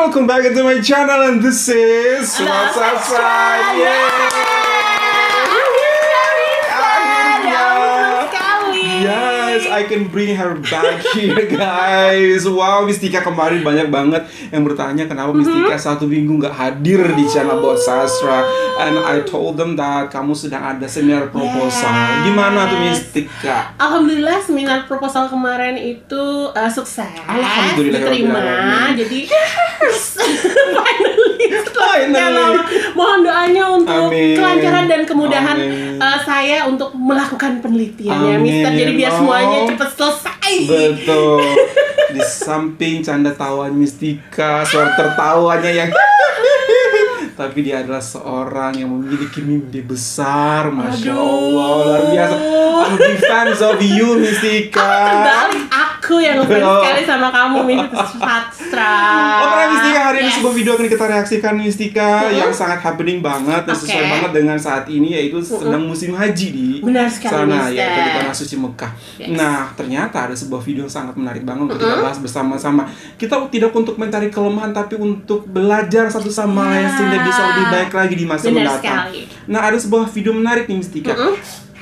welcome back to my channel, and this is Sastra. Yes, I can bring her back here, guys. Wow, Mistika kemarin banyak banget yang bertanya kenapa Mistika 1 minggu nggak hadir di channel Bot Sastra. And I told them that kamu sedang ada seminar proposal. Gimana tuh Mistika? Alhamdulillah seminar proposal kemarin itu sukses. Alhamdulillah, diterima. Jadi finally. Mohon doanya untuk kelancaran dan kemudahan saya untuk melakukan penelitian ya, Mister. Jadi biar semuanya cepat selesai. Betul. Di samping canda tawanya Mistika, suara tertawanya yang tapi dia adalah seorang yang memiliki mimpi besar, Masya Allah, luar biasa. I'm big fans of you, Mistika. Terbalik, aku yang ngefans sekali sama kamu, Sastra. Oke, Mistika, hari ini sebuah video akan kita reaksikan, Mistika, yang sangat happening banget dan sesuai banget dengan saat ini, yaitu sedang musim haji di sana, yaitu di Tanah Suci Mekah. Nah, ternyata ada sebuah video yang sangat menarik banget untuk kita bahas bersama-sama. Kita tidak untuk mencari kelemahan, tapi untuk belajar satu sama lain sehingga bisa lebih baik lagi di masa mendatang. Nah, ada sebuah video menarik nih, Mistika.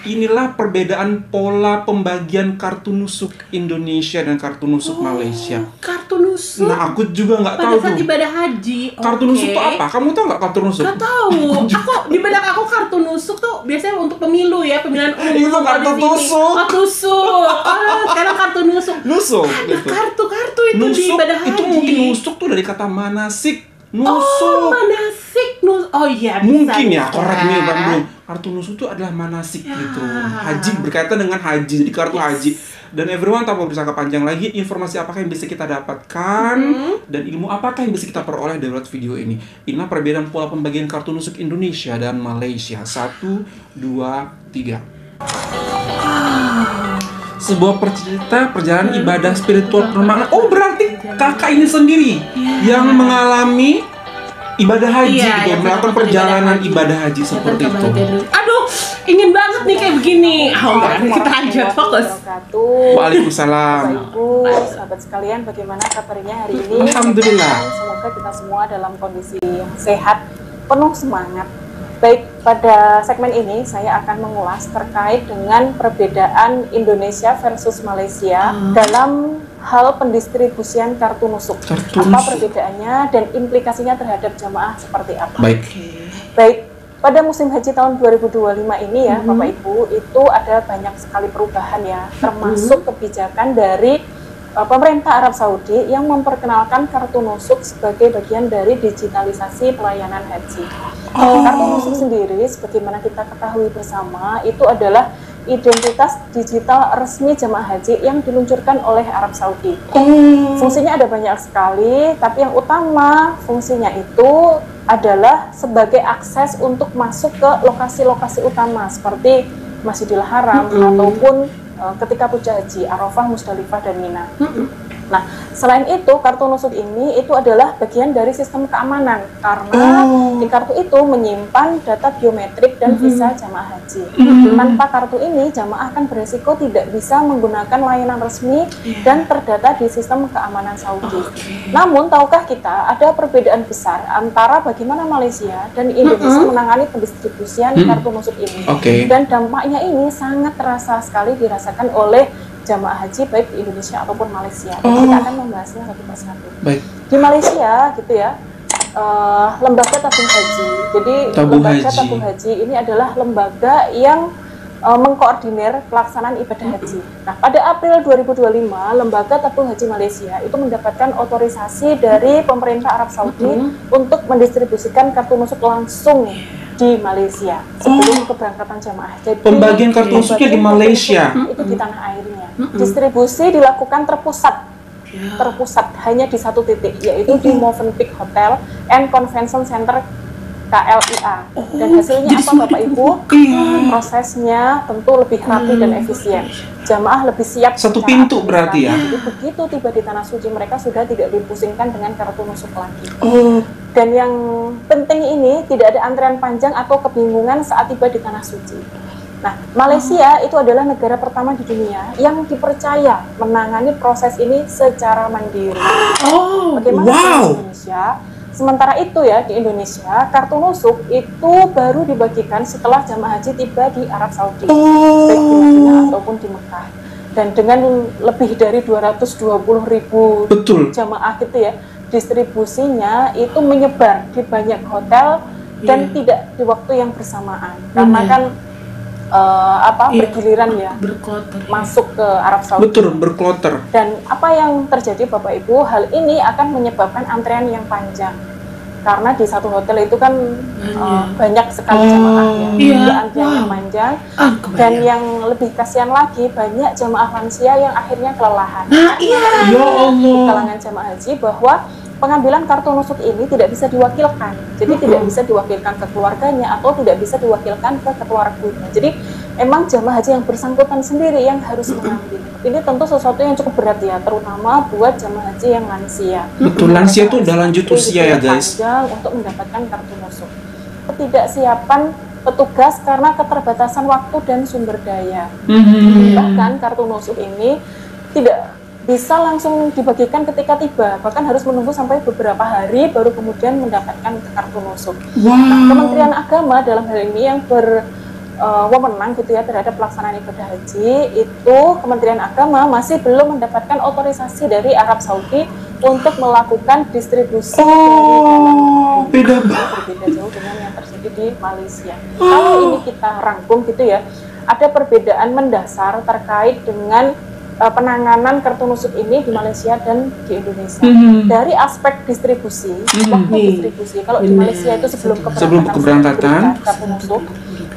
Inilah perbedaan pola pembagian kartu nusuk Indonesia dan kartu nusuk Malaysia. Kartu nusuk? Nah, aku juga nggak tahu pada saat ibadah haji. Kartu nusuk itu apa? Kamu tahu nggak kartu nusuk? Nggak tahu. Aku di benak aku kartu nusuk tuh biasanya untuk pemilu ya, pemilihan umum. Itu kartu tusuk. Kartu tusuk. Sekarang kartu nusuk. Nusuk. Gitu. Kartu itu nusuk, di ibadah haji. Itu mungkin nusuk tuh dari kata manasik. Nusuk. Oh, manasik nusuk. Oh iya, mungkin ya, correct me Bang Bro. Kartu nusuk itu adalah manasik gitu. Haji berkaitan dengan haji, jadi kartu haji. Dan everyone, tanpa bersangka panjang lagi, informasi apakah yang bisa kita dapatkan dan ilmu apakah yang bisa kita peroleh dari video ini. Inilah perbedaan pola pembagian kartu nusuk Indonesia dan Malaysia. 1, 2, 3. Sebuah perjalanan ibadah spiritual bermakna. Oh, berarti kakak ini sendiri yang mengalami ibadah haji gitu, melakukan perjalanan ibadah haji seperti itu. Aduh, ingin banget nih kayak begini. Kita lanjut, fokus. Waalaikumsalam. Ibu, sahabat sekalian, bagaimana kabarnya hari ini? Alhamdulillah. Semoga kita semua dalam kondisi yang sehat, penuh semangat. Baik, pada segmen ini saya akan mengulas terkait dengan perbedaan Indonesia versus Malaysia dalam hal pendistribusian kartu nusuk. Apa perbedaannya dan implikasinya terhadap jamaah seperti apa? Baik, pada musim haji tahun 2025 ini ya, Bapak Ibu, itu ada banyak sekali perubahan ya, termasuk kebijakan dari pemerintah Arab Saudi yang memperkenalkan kartu nusuk sebagai bagian dari digitalisasi pelayanan haji. Kartu nusuk sendiri, sebagaimana kita ketahui bersama, itu adalah identitas digital resmi jemaah haji yang diluncurkan oleh Arab Saudi. Fungsinya ada banyak sekali, tapi yang utama fungsinya itu adalah sebagai akses untuk masuk ke lokasi-lokasi utama seperti Masjidil Haram ataupun ketika puja haji, Arafah, Musdalifah, dan Mina. Nah, selain itu, kartu nusuk ini itu adalah bagian dari sistem keamanan karena di kartu itu menyimpan data biometrik dan visa jamaah haji. Tanpa kartu ini, jamaah akan beresiko tidak bisa menggunakan layanan resmi dan terdata di sistem keamanan Saudi. Namun, tahukah kita ada perbedaan besar antara bagaimana Malaysia dan Indonesia menangani pendistribusian kartu nusuk ini? Dan dampaknya ini sangat terasa sekali dirasakan oleh jamaah haji baik di Indonesia ataupun Malaysia. Kita akan membahasnya satu persatu. Di Malaysia gitu ya, lembaga tabung haji. Jadi lembaga tabung haji ini adalah lembaga yang mengkoordinir pelaksanaan ibadah haji. Nah, pada April 2025, lembaga tabung haji Malaysia itu mendapatkan otorisasi dari pemerintah Arab Saudi untuk mendistribusikan kartu nusuk langsung di Malaysia sebelum keberangkatan jamaah. Jadi pembagian kartu nusuknya di Malaysia itu di tanah airnya. Distribusi dilakukan terpusat hanya di satu titik, yaitu di Movenpick Hotel and Convention Center KLIA. Dan hasilnya apa Bapak Ibu? Prosesnya tentu lebih rapi dan efisien. Jamaah lebih siap. Satu pintu berarti ya? Jadi begitu tiba di Tanah Suci, mereka sudah tidak dipusingkan dengan kartu nusuk lagi. Dan yang penting ini, tidak ada antrian panjang atau kebingungan saat tiba di Tanah Suci. Nah, Malaysia itu adalah negara pertama di dunia yang dipercaya menangani proses ini secara mandiri. Bagaimana di Indonesia? Sementara itu ya, di Indonesia kartu nusuk itu baru dibagikan setelah jamaah haji tiba di Arab Saudi, baik di Madinah ataupun di Mekah. Dan dengan lebih dari 220.000 jamaah gitu ya, distribusinya itu menyebar di banyak hotel dan tidak di waktu yang bersamaan. Karena kan bergiliran ya, masuk ke Arab Saudi. Berkloter. Dan apa yang terjadi Bapak Ibu, hal ini akan menyebabkan antrean yang panjang. Karena di satu hotel itu kan banyak sekali jamaahnya, antrean yang panjang. Dan yang lebih kasihan lagi, banyak jamaah lansia yang akhirnya kelelahan. Ya Allah. Di kalangan jamaah haji bahwa pengambilan kartu nusuk ini tidak bisa diwakilkan. Jadi tidak bisa diwakilkan ke keluarganya atau tidak bisa diwakilkan ke keluarganya. Jadi emang jamaah haji yang bersangkutan sendiri yang harus mengambil. Ini tentu sesuatu yang cukup berat ya, terutama buat jamaah haji yang lansia. Betul, lansia tuh udah lanjut usia ya guys. Untuk mendapatkan kartu nusuk. Ketidaksiapan petugas karena keterbatasan waktu dan sumber daya. Bahkan kartu nusuk ini tidak bisa langsung dibagikan ketika tiba, bahkan harus menunggu sampai beberapa hari baru kemudian mendapatkan kartu nusuk. Nah, Kementerian Agama dalam hal ini yang berwenang gitu ya terhadap pelaksanaan ibadah haji, itu Kementerian Agama masih belum mendapatkan otorisasi dari Arab Saudi untuk melakukan distribusi berbeda jauh dengan yang terjadi di Malaysia. Kalau ini kita rangkum gitu ya, ada perbedaan mendasar terkait dengan penanganan kartu nusuk ini di Malaysia dan di Indonesia. Dari aspek distribusi, waktu distribusi, kalau di Malaysia itu sebelum keberangkatan kartu nusuk,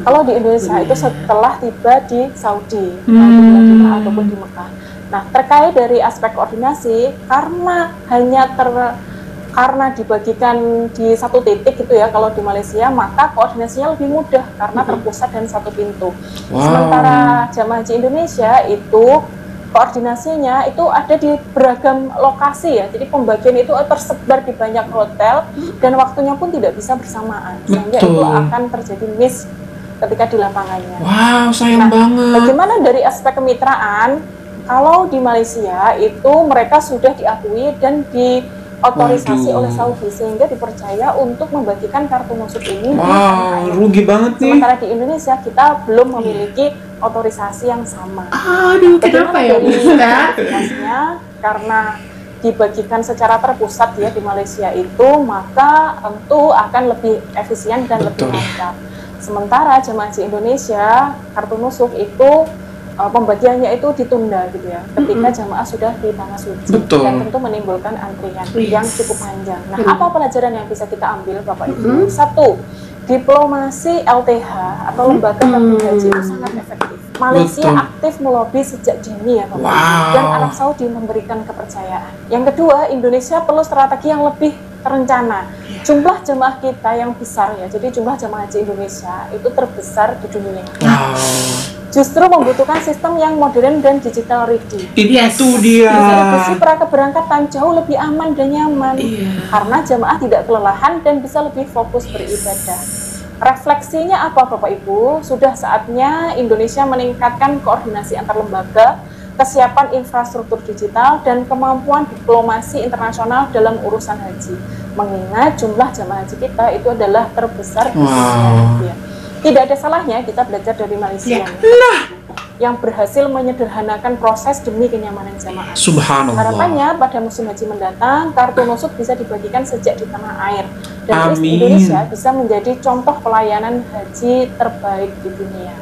kalau di Indonesia itu setelah tiba di Saudi, ataupun di Mekah. Nah, terkait dari aspek koordinasi, karena dibagikan di satu titik gitu ya, kalau di Malaysia, maka koordinasinya lebih mudah karena terpusat dan satu pintu. Sementara jamaah haji Indonesia itu koordinasinya itu ada di beragam lokasi ya, jadi pembagian itu tersebar di banyak hotel dan waktunya pun tidak bisa bersamaan, sehingga itu akan terjadi miss ketika di lapangannya. Sayang banget. Bagaimana dari aspek kemitraan? Kalau di Malaysia itu mereka sudah diakui dan diotorisasi oleh Saudi sehingga dipercaya untuk membagikan kartu nusuk ini. Rugi banget nih. Sementara di Indonesia kita belum memiliki otorisasi yang sama. Kenapa ya? Karena dibagikan secara terpusat ya di Malaysia itu, maka tentu akan lebih efisien dan lebih lancar. Sementara jemaah haji Indonesia kartu nusuk itu pembagiannya itu ditunda gitu ya, ketika jamaah sudah di tanah suci, dan tentu menimbulkan antrian yang cukup panjang. Nah, apa pelajaran yang bisa kita ambil Bapak Ibu? Satu, diplomasi LTH atau lembaga tabung haji itu sangat efektif. Malaysia aktif melobi sejak dini ya Bapak Ibu, dan Arab Saudi memberikan kepercayaan. Yang kedua, Indonesia perlu strategi yang lebih terencana. Jumlah jemaah kita yang besar ya, jadi jumlah jemaah haji Indonesia itu terbesar di dunia. Justru membutuhkan sistem yang modern dan digital ready. Itu dia. Distribusi keberangkatan jauh lebih aman dan nyaman, karena jemaah tidak kelelahan dan bisa lebih fokus beribadah. Refleksinya apa Bapak Ibu? Sudah saatnya Indonesia meningkatkan koordinasi antar lembaga, kesiapan infrastruktur digital, dan kemampuan diplomasi internasional dalam urusan haji. Mengingat jumlah jamaah haji kita itu adalah terbesar di dunia. Tidak ada salahnya kita belajar dari Malaysia yang berhasil menyederhanakan proses demi kenyamanan jamaah. Subhanallah. Harapannya pada musim haji mendatang, kartu nusuk bisa dibagikan sejak di tanah air, dan Indonesia bisa menjadi contoh pelayanan haji terbaik di dunia.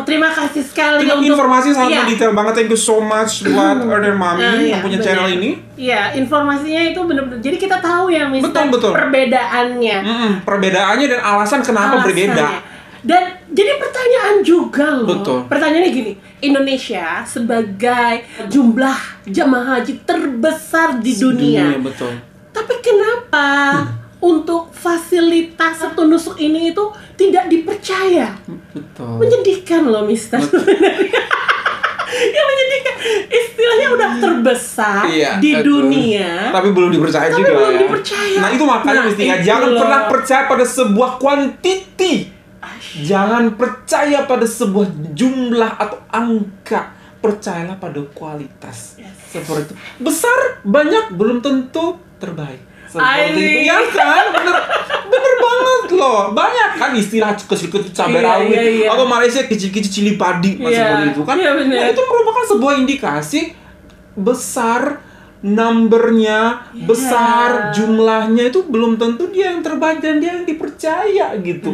Terima kasih sekali untuk informasi sangat detail banget. Thank you so much buat Earth and Mommy yang punya channel ini. Iya, informasinya itu benar-benar. Jadi kita tahu ya, Mister, perbedaannya. Perbedaannya dan alasan kenapa berbeda. Dan jadi pertanyaan juga loh. Betul. Pertanyaannya gini, Indonesia sebagai jumlah jamaah haji terbesar di dunia. Betul. Tapi kenapa untuk fasilitas satu nusuk ini itu tidak dipercaya? Betul. Menyedihkan loh, Mister. Ya istilahnya udah terbesar di dunia, tapi belum dipercaya juga. Belum dipercaya Nah itu makanya mestinya jangan pernah percaya pada sebuah quantity. Jangan percaya pada sebuah jumlah atau angka. Percayalah pada kualitas. Seperti itu. Besar, banyak, belum tentu terbaik. Seperti itu ya kan? Bener banget loh. Banyak kan istilah kecil-kecil cabai rawit atau Malaysia kecil-kecil cili padi seperti itu kan. Nah, itu merupakan sebuah indikasi besar numbernya, besar jumlahnya itu belum tentu dia yang terbaik dan dia yang dipercaya gitu.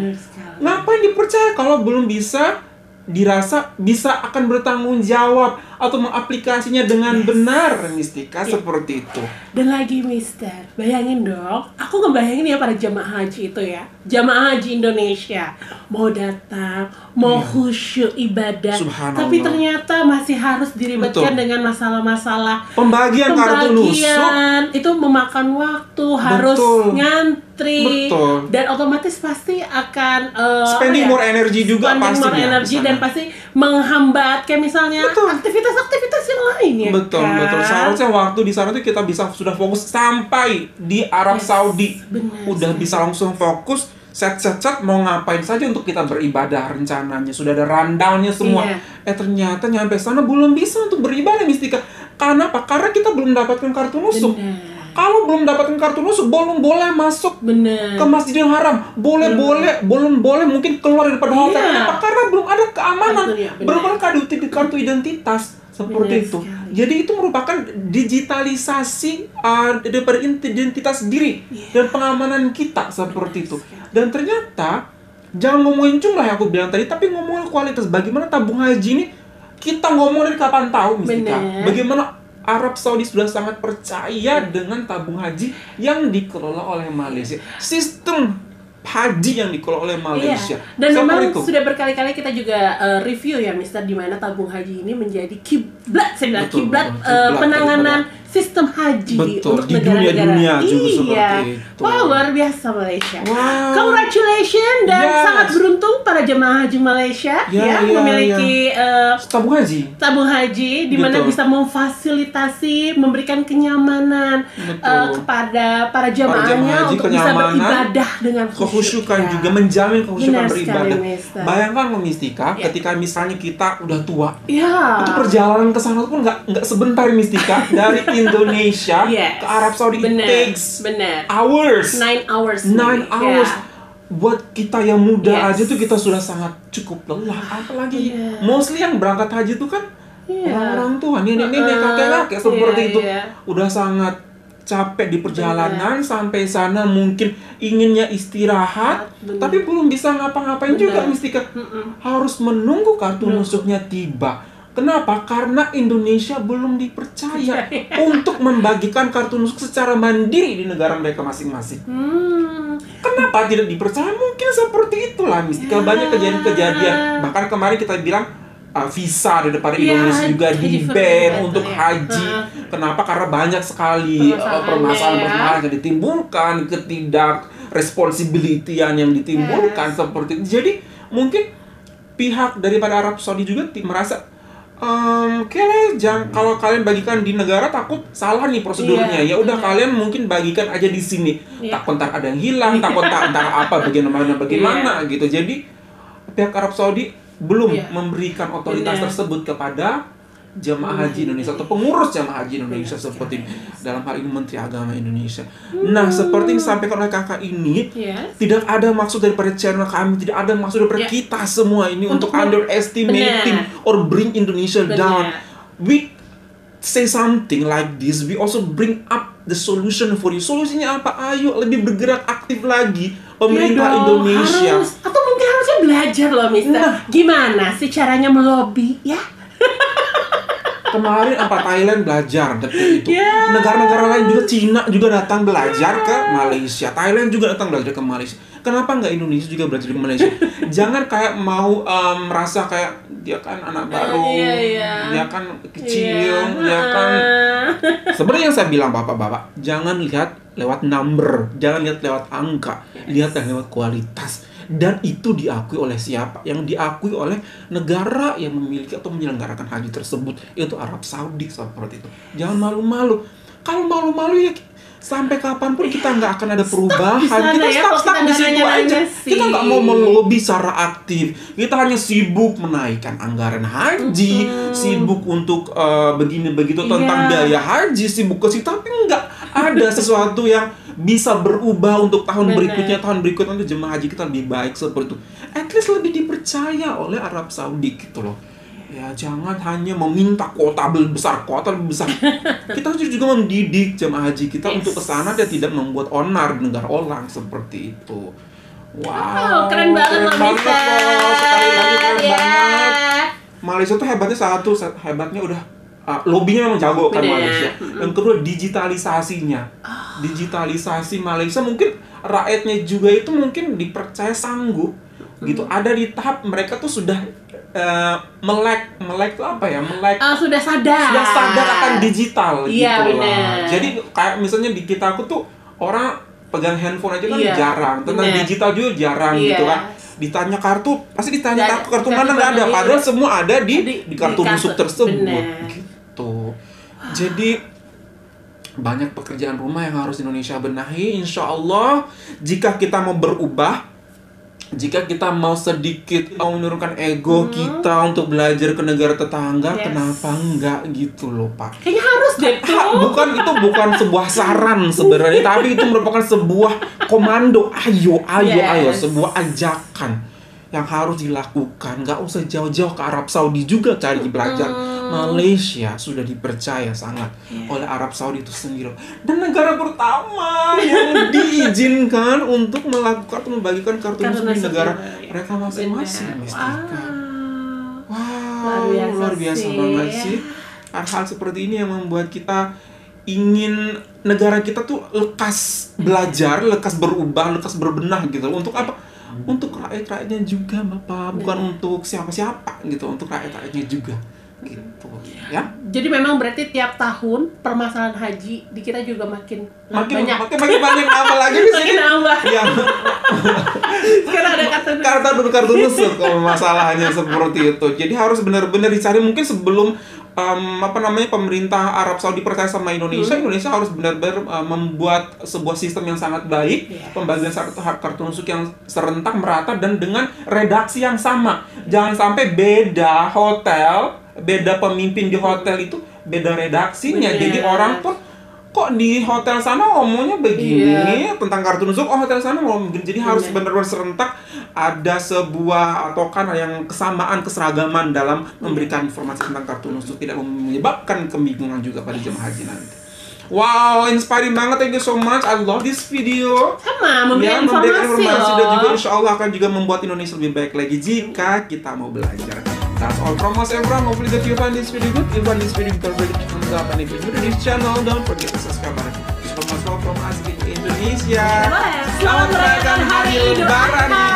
Ngapain dipercaya kalau belum bisa dirasa bisa akan bertanggung jawab atau mengaplikasinya dengan benar, Mistika, seperti itu. Dan lagi Mister, bayangin dong, aku ngebayangin ya para jamaah haji itu ya, jamaah haji Indonesia mau datang, mau khusyuk ibadah, tapi ternyata masih harus diribetkan dengan masalah-masalah pembagian kartu nusuk. Itu memakan waktu, harus ngantri, dan otomatis pasti akan spending more energy juga pastinya. Dan pasti menghambat kayak misalnya aktivitas yang lain ya. Betul. Seharusnya waktu di sana tuh kita bisa sudah fokus sampai di Arab Saudi. Udah bisa langsung fokus set mau ngapain saja untuk kita beribadah, rencananya sudah ada rundown-nya semua. Ternyata nyampe sana belum bisa untuk beribadah, Mistika. Karena apa? Karena kita belum mendapatkan kartu nusuk. Kalau belum mendapatkan kartu nusuk, belum boleh masuk ke Masjidil Haram. Belum boleh mungkin keluar daripada hotel. Kenapa? Karena belum ada keamanan. Belum ada kartu identitas. Seperti itu. Jadi itu merupakan digitalisasi daripada identitas diri dan pengamanan kita seperti itu. Dan ternyata jangan ngomongin jumlah yang aku bilang tadi, tapi ngomongin kualitas. Bagaimana tabung haji ini kita ngomong dari kapan tahu, Mistika? Bagaimana Arab Saudi sudah sangat percaya dengan tabung haji yang dikelola oleh Malaysia. Sistem haji yang dikelola oleh Malaysia. Dan memang sudah berkali-kali kita juga review ya, Mister, di mana tabung haji ini menjadi kiblat, kiblat penanganan sistem haji untuk negara-negara. Seperti itu. Wow, luar biasa Malaysia. Congratulations dan sangat beruntung para jemaah haji Malaysia memiliki tabung haji di mana bisa memfasilitasi, memberikan kenyamanan kepada para jemaahnya untuk bisa beribadah dengan khusyukan juga, menjamin khusyukan beribadah. Bayangkan Mistika, ketika misalnya kita udah tua, itu perjalanan ke sana pun nggak sebentar, Mistika. Dari Indonesia ke Arab Saudi it takes hours. 9 hours. Buat kita yang muda aja tuh kita sudah sangat cukup lelah. Apalagi mostly yang berangkat haji tuh kan orang tua, nenek-nenek, kakek-kakek seperti itu. Udah sangat capek di perjalanan sampai sana, mungkin inginnya istirahat, tapi belum bisa ngapa-ngapain juga, Mistika. Harus menunggu kartu nusuknya tiba. Kenapa? Karena Indonesia belum dipercaya untuk membagikan kartu nusuk secara mandiri di negara mereka masing-masing. Kenapa tidak dipercaya? Mungkin seperti itulah, Mistika. Banyak kejadian-kejadian. Bahkan kemarin kita bilang visa daripada Indonesia juga di-ban untuk haji. Kenapa? Karena banyak sekali permasalahan-permasalahan yang ditimbulkan, responsibility yang ditimbulkan seperti itu. Jadi mungkin pihak daripada Arab Saudi juga merasa kalau kalian bagikan di negara takut salah nih prosedurnya. Ya udah kalian mungkin bagikan aja di sini. Takut ntar ada yang hilang, takut ntar apa bagaimana gitu. Jadi pihak Arab Saudi belum memberikan otoritas tersebut kepada jemaah haji Indonesia atau pengurus jemaah haji Indonesia seperti dalam hal ini Menteri Agama Indonesia. Nah, seperti yang disampaikan oleh kakak ini, tidak ada maksud daripada channel kami, tidak ada maksud daripada kita semua ini untuk underestimating or bring Indonesia down. We say something like this, we also bring up the solution for you. Solusinya apa? Ayo lebih bergerak aktif lagi pemerintah Indonesia. Atau mungkin harusnya belajar loh, Mister. Gimana sih caranya melobi ya? Kemarin Thailand belajar detik itu. Negara-negara lain juga, Cina juga datang belajar ke Malaysia. Thailand juga datang belajar ke Malaysia. Kenapa nggak Indonesia juga belajar ke Malaysia? Jangan kayak mau merasa kayak dia kan anak baru, dia kan kecil, dia kan. Sebenarnya yang saya bilang bapak-bapak, jangan lihat lewat number, jangan lihat lewat angka, lihatlah lewat kualitas. Dan itu diakui oleh siapa? Yang diakui oleh negara yang memiliki atau menyelenggarakan haji tersebut, yaitu Arab Saudi seperti itu. Jangan malu-malu. Kalau malu-malu ya sampai kapanpun kita nggak akan ada perubahan. Kita stuck di situ aja. Kita nggak mau melobi secara aktif. Kita hanya sibuk menaikkan anggaran haji, sibuk untuk begini begitu tentang biaya haji, sibuk ke situ, tapi nggak ada sesuatu yang bisa berubah untuk tahun berikutnya untuk jemaah haji kita lebih baik seperti itu. At least lebih dipercaya oleh Arab Saudi gitu loh. Ya jangan hanya meminta kuota lebih besar. Kita harus juga mendidik jemaah haji kita untuk kesana dan tidak membuat onar di negara orang seperti itu. Wow, keren banget Malaysia. Sekali lagi keren banget. Malaysia tuh hebatnya udah lobbynya memang jago kan Malaysia. Yang kedua digitalisasinya. Digitalisasi Malaysia mungkin rakyatnya juga itu mungkin dipercaya sanggup gitu. Ada di tahap mereka tuh sudah melek itu apa ya? Sudah sadar akan digital gitu lah. Jadi kayak misalnya di kita aku tuh orang pegang handphone aja kan jarang, tentang digital juga jarang gitu kan. Ditanya kartu, pasti ditanya kartu mana nggak ada, padahal semua ada di kartu busuk tersebut gitu. Jadi banyak pekerjaan rumah yang harus Indonesia benahi. Insya Allah jika kita mau berubah, jika kita mau sedikit menurunkan ego kita untuk belajar ke negara tetangga, kenapa enggak gitu loh Pak? Kayaknya harus deh tuh. Itu bukan sebuah saran sebenarnya, tapi itu merupakan sebuah komando. Ayo, sebuah ajakan yang harus dilakukan. Nggak usah jauh-jauh ke Arab Saudi juga cari belajar. Malaysia sudah dipercaya sangat oleh Arab Saudi itu sendiri, dan negara pertama yang diizinkan untuk melakukan atau membagikan kartu nusuk di negara mereka masing-masing. Wow, luar biasa banget sih. Hal-hal seperti ini yang membuat kita ingin negara kita tuh lekas belajar, lekas berubah, lekas berbenah gitu. Untuk apa? Untuk rakyat-rakyatnya juga Bapak, bukan untuk siapa-siapa gitu, untuk rakyat-rakyatnya juga gitu ya. Jadi memang berarti tiap tahun permasalahan haji di kita juga makin banyak apalagi di sini. Ya. Sekarang ada kartu nusuk masalahnya seperti itu. Jadi harus benar-benar dicari, mungkin sebelum pemerintah Arab Saudi percaya sama Indonesia, Indonesia harus benar-benar membuat sebuah sistem yang sangat baik, pembagian kartu nusuk yang serentak, merata, dan dengan redaksi yang sama. Jangan sampai beda hotel, beda pemimpin di hotel itu beda redaksinya. Jadi orang pun kok di hotel sana ngomongnya begini tentang kartu nusuk, hotel sana ngomong begini. Jadi harus benar-benar serentak, ada sebuah atau kan yang kesamaan, keseragaman dalam memberikan informasi tentang kartu nusuk, tidak menyebabkan kebingungan juga pada jemaah haji nanti. Wow, inspiring banget. Thank you so much. I love this video. Sama, memberikan informasi dan juga insya Allah akan juga membuat Indonesia lebih baik lagi jika kita mau belajar. That's all from us everyone. Hopefully that you find this video good. If you find this video good, don't forget to thumbs up. And if you're new to this channel, don't forget to subscribe. So much love from us in Indonesia. Selamat merayakan Hari Lebaran.